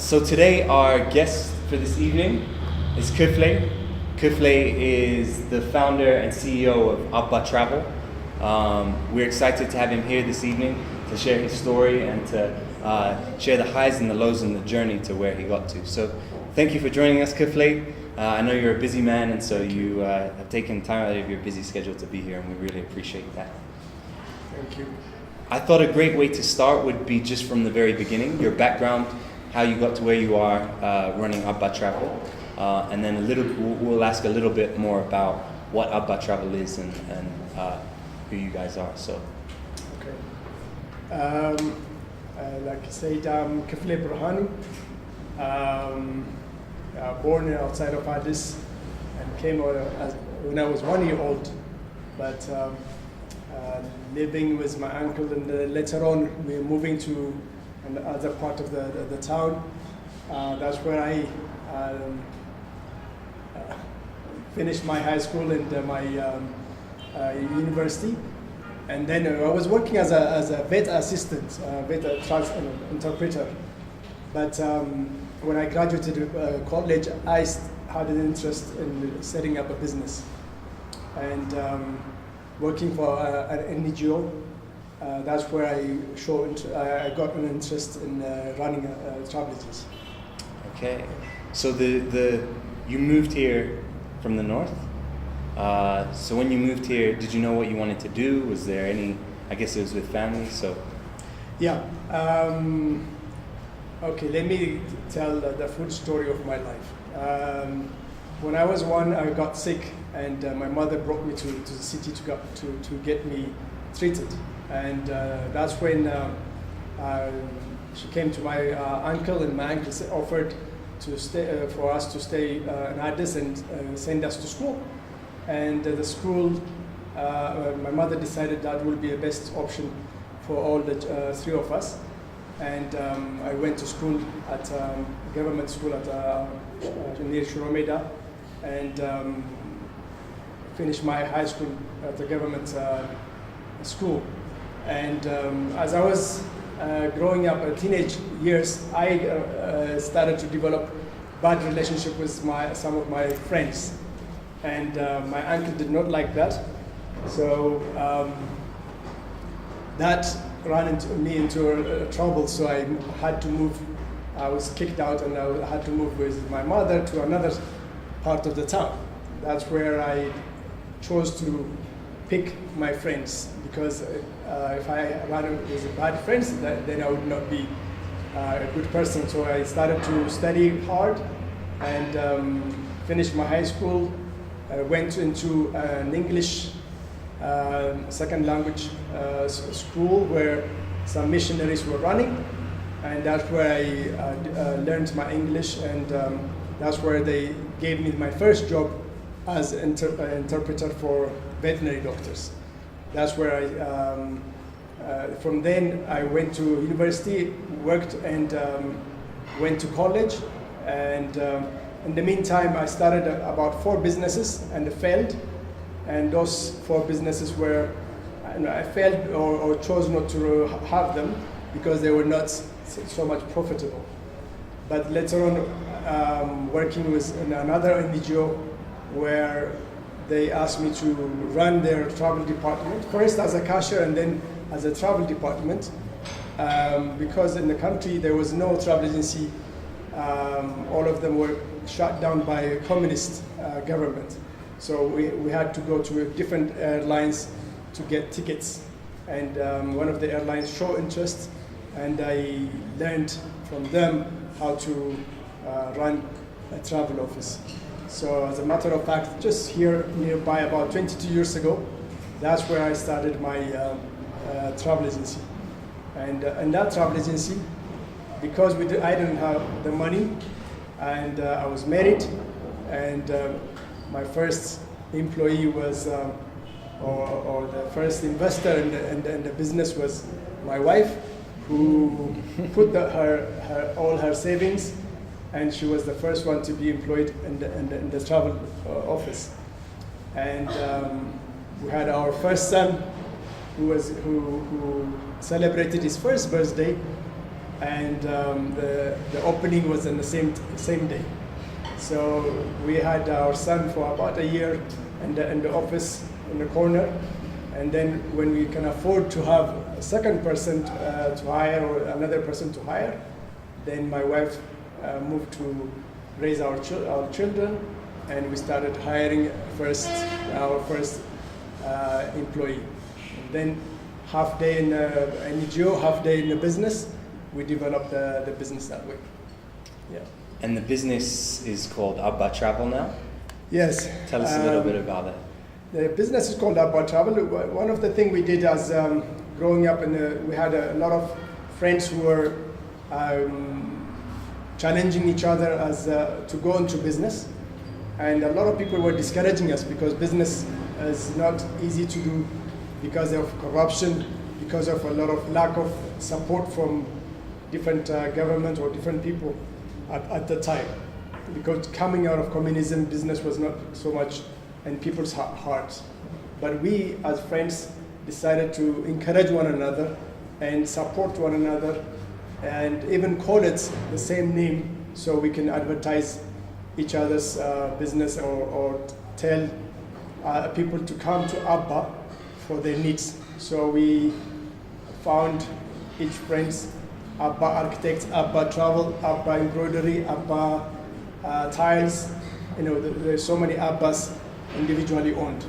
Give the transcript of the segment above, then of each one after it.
So today our guest for this evening is Kilfe. Kilfe is the founder and CEO of Abba Travel. We're excited to have him here this evening to share his story and to share the highs and the lows in the journey to where he got to. So thank you for joining us, Kilfe. I know you're a busy man, and so you have taken time out of your busy schedule to be here, and we really appreciate that. Thank you. I thought a great way to start would be just from the very beginning, your background, how you got to where you are running Abba Travel, and then we'll ask a little bit more about what Abba Travel is and who you guys are. So, Okay. Like I said, I'm Kilfe Burhani. Born outside of Addis and came when I was 1 year old, but living with my uncle, and later on we were moving to another part of the town. That's where I finished my high school and my university, and then I was working as a vet assistant, vet interpreter. But when I graduated college, I had an interest in setting up a business and working for an NGO. That's where I got an interest in running travel agency. okay. So you moved here from the north. So when you moved here, did you know what you wanted to do? Was there any? I guess it was with family. So yeah. Okay, let me tell the full story of my life. When I was one, I got sick, and my mother brought me to the city to get me treated. And that's when she came to my uncle, and my uncle offered to stay for us to stay in Addis and send us to school. And the school, my mother decided that would be the best option for all the three of us. And I went to school at government school at near Shuromeda, and finished my high school at the government school. And as I was growing up, teenage years, I started to develop bad relationship with some of my friends, and my uncle did not like that. So that ran me into trouble. So I had to move. I was kicked out, and I had to move with my mother to another part of the town. That's where I chose to pick my friends, because if I ran with bad friends, then I would not be a good person. So I started to study hard and finished my high school. I went into an English second language school where some missionaries were running, and that's where I learned my English, and that's where they gave me my first job as an interpreter for veterinary doctors. That's where from then I went to university, worked, and went to college. And in the meantime, I started about 4 businesses and failed. And those 4 businesses were, I failed or chose not to have them because they were not so much profitable. But later on, working with another NGO where they asked me to run their travel department, first as a cashier and then as a travel department, because in the country there was no travel agency. All of them were shut down by a communist government. So we had to go to different airlines to get tickets. And one of the airlines showed interest, and I learned from them how to run a travel office. So as a matter of fact, just here nearby, about 22 years ago, that's where I started my travel agency. And in that travel agency, because I didn't have the money, and I was married, and my first employee was, or the first investor in the business was my wife, who put all her savings, and she was the first one to be employed in the travel office. And we had our first son, who celebrated his first birthday and the opening was on the same day. So we had our son for about a year in the office in the corner, and then when we can afford to have a second person to hire or another person to hire, then my wife moved to raise our children, and we started hiring our first employee. And then half day in NGO, half day in the business. We developed the business that way. Yeah. And the business is called Abba Travel now? Yes. Tell us a little bit about that. The business is called Abba Travel. One of the things we did as growing up, we had a lot of friends who were challenging each other as to go into business. And a lot of people were discouraging us because business is not easy to do because of corruption, because of a lot of lack of support from different government or different people at the time. Because coming out of communism, business was not so much in people's hearts. But we, as friends, decided to encourage one another and support one another and even call it the same name so we can advertise each other's business or tell people to come to Abba for their needs. So we found each friend's Abba Architects, Abba Travel, Abba Embroidery, Abba Tiles. There's so many Abbas individually owned.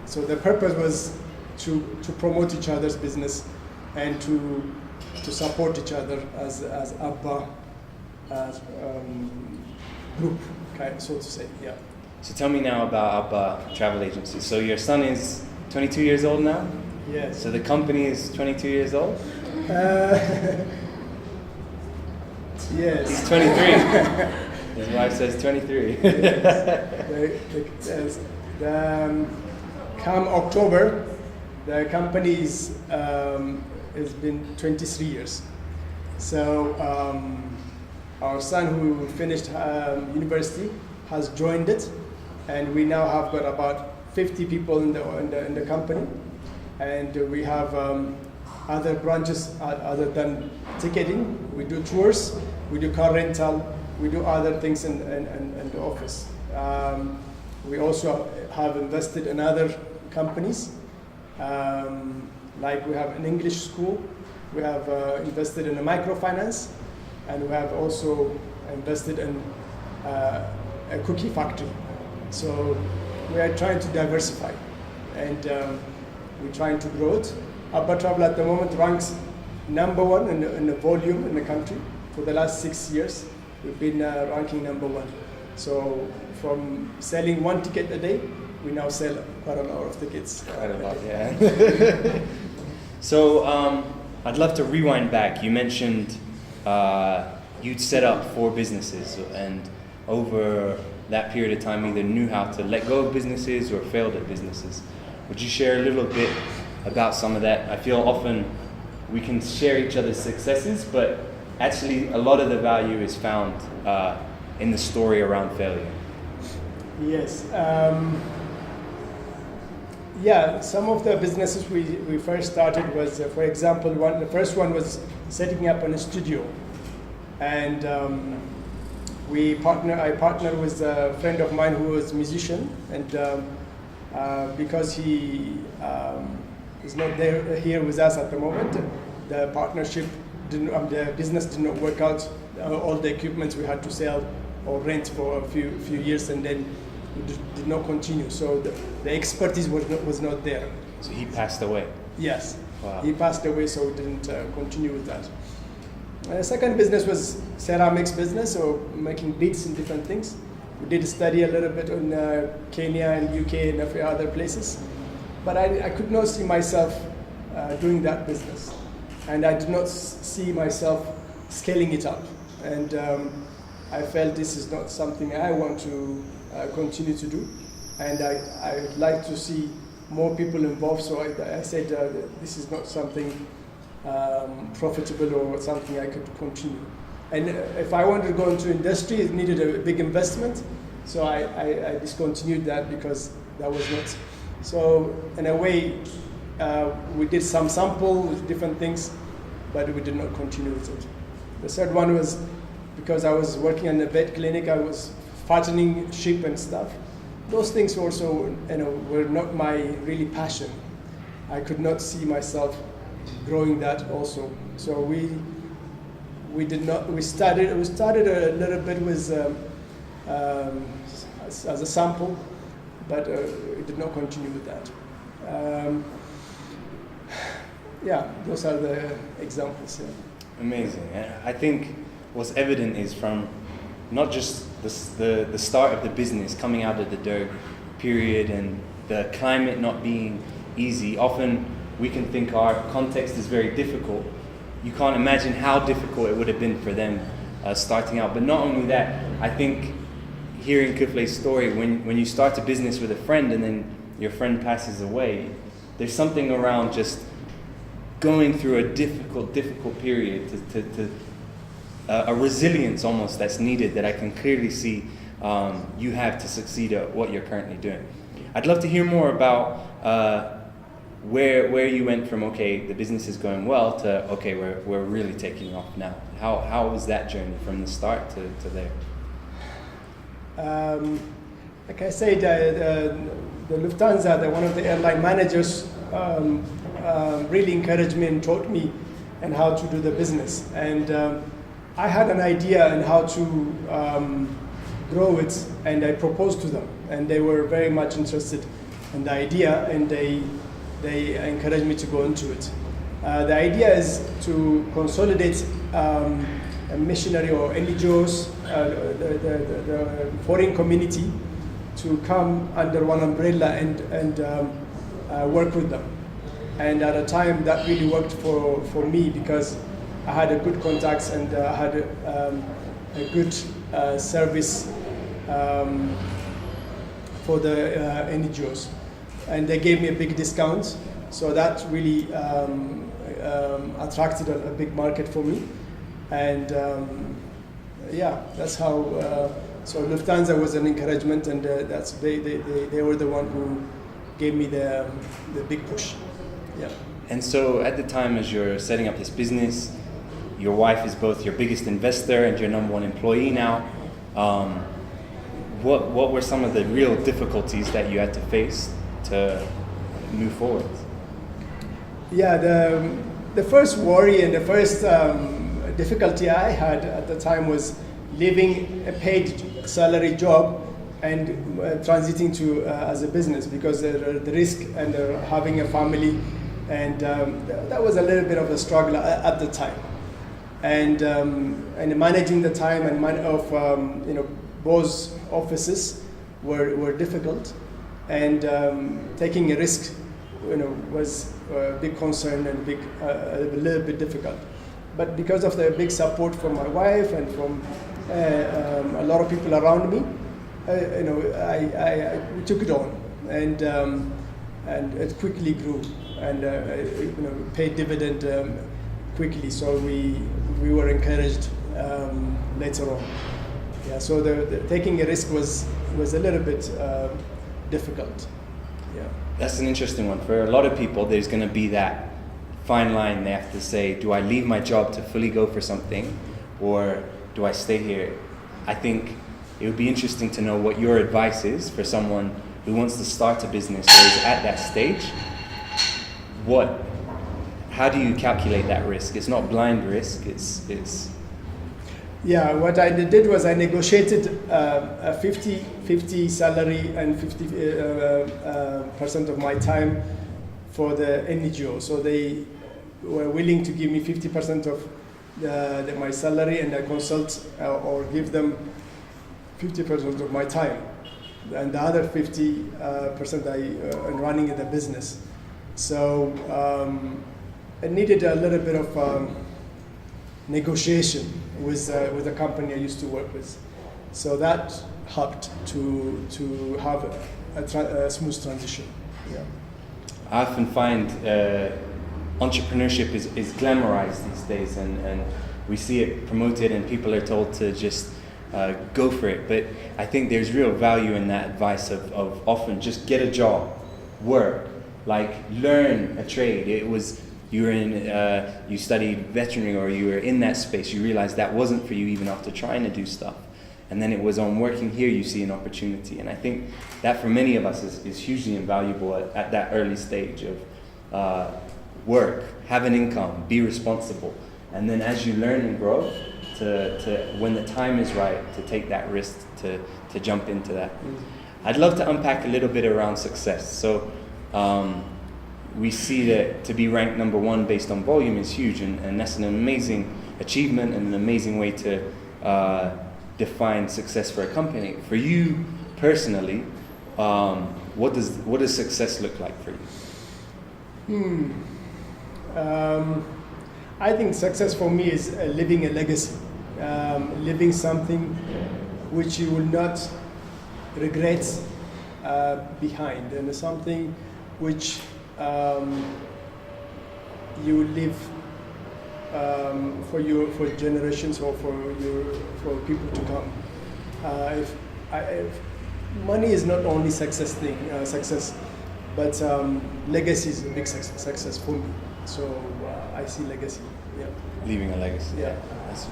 So the purpose was to promote each other's business and to support each other as Abba group, so to say. Yeah. So tell me now about Abba Travel Agency. So your son is 22 years old now? Yes. So the company is 22 years old? Yes. He's 23. His wife says 23. Yes. Come October, the company has been 23 years. So our son, who finished university, has joined it, and we now have got about 50 people in the company, and we have other branches other than ticketing. We do tours, we do car rental, we do other things in the office. We also have invested in other companies, like we have an English school, we have invested in a microfinance, and we have also invested in a cookie factory. So we are trying to diversify, and we're trying to grow it. Abba Travel at the moment ranks number one in the volume in the country. For the last 6 years, we've been ranking number one. So from selling one ticket a day, we now sell quite a lot of tickets. Quite a lot, yeah. So I'd love to rewind back. You mentioned you'd set up 4 businesses, and over that period of time either knew how to let go of businesses or failed at businesses. Would you share a little bit about some of that? I feel often we can share each other's successes, but actually a lot of the value is found in the story around failure. Yes. Some of the businesses we first started was, for example, the first one was setting up a studio, and I partnered with a friend of mine who was a musician, and because he is not here with us at the moment, the partnership the business did not work out. All the equipment we had to sell or rent for a few years, and then we did not continue. So the expertise was not there. So he passed away? Yes. Wow. He passed away, so we didn't continue with that. The second business was ceramics business, so making beads and different things. We did study a little bit in Kenya and UK and a few other places, but I could not see myself doing that business, and I did not see myself scaling it up, and I felt this is not something I want to continue to do, and I would like to see more people involved. So I said this is not something profitable or something I could continue. And if I wanted to go into industry, it needed a big investment. So I discontinued that because that was not. So in a way, we did some sample with different things, but we did not continue with it. The third one was because I was working in a vet clinic. I was fattening sheep and stuff. Those things also, were not my really passion. I could not see myself growing that also. So we started a little bit with as a sample, but we did not continue with that. Those are the examples. Yeah. Amazing. I think what's evident is from not just the start of the business, coming out of the Derg period and the climate not being easy. Often we can think our context is very difficult. You can't imagine how difficult it would have been for them starting out. But not only that, I think hearing Kilfe's story, when you start a business with a friend and then your friend passes away, there's something around just going through a difficult period to a resilience almost that's needed that I can clearly see you have to succeed at what you're currently doing. I'd love to hear more about where you went from, okay, the business is going well, to, okay, we're really taking off now. How was that journey from the start to there? Like I said, the Lufthansa, one of the airline managers, really encouraged me and taught me and how to do the business. And I had an idea on how to grow it, and I proposed to them, and they were very much interested in the idea, and they encouraged me to go into it. The idea is to consolidate a missionary or NGOs, the foreign community, to come under one umbrella and work with them. And at a time that really worked for me, because I had a good contacts and I had a good service for the NGOs. And they gave me a big discount, so that really attracted a big market for me. And that's how. So Lufthansa was an encouragement, and they were the one who gave me the big push. Yeah. And so at the time, as you're setting up this business, your wife is both your biggest investor and your number one employee now. What were some of the real difficulties that you had to face to move forward? Yeah, the first worry and the first difficulty I had at the time was leaving a paid salary job and transiting to as a business, because the risk and having a family, and that was a little bit of a struggle at the time, and managing the time and both offices were difficult, and taking a risk was a big concern and a little bit difficult. But because of the big support from my wife and from a lot of people around me, I took it on, and it quickly grew, and paid dividend quickly. So we were encouraged later on. Yeah. So the taking a risk was a little bit difficult. Yeah. That's an interesting one. For a lot of people, there's going to be that fine line. They have to say, do I leave my job to fully go for something, or do I stay here? I think it would be interesting to know what your advice is for someone who wants to start a business or is at that stage. How do you calculate that risk? It's not blind risk, it's Yeah, what I did was I negotiated a 50-50 salary and 50% of my time for the NGO. So they were willing to give me 50% of my salary, and I consult or give them 50% of my time, and the other 50% I'm running the business. So I needed a little bit of negotiation with the company I used to work with. So that helped to have a smooth transition. Yeah. I often find entrepreneurship is glamorized these days, and we see it promoted and people are told to just go for it. But I think there's real value in that advice of often just get a job, work, like learn a trade. It was you were in, you studied veterinary, or you were in that space, you realized that wasn't for you even after trying to do stuff. And then it was on working here you see an opportunity. And I think that for many of us is hugely invaluable at that early stage of work, have an income, be responsible. And then as you learn and grow, to when the time is right, to take that risk, to jump into that. I'd love to unpack a little bit around success. So we see that to be ranked number one based on volume is huge, and that's an amazing achievement and an amazing way to define success for a company. For you personally, what does success look like for you? I think success for me is living a legacy, living something which you will not regret behind, and something which you will live for generations, or for people to come. If money is not only success, but legacy is a big success for me. So I see legacy. Yeah. Leaving a legacy. Yeah. That's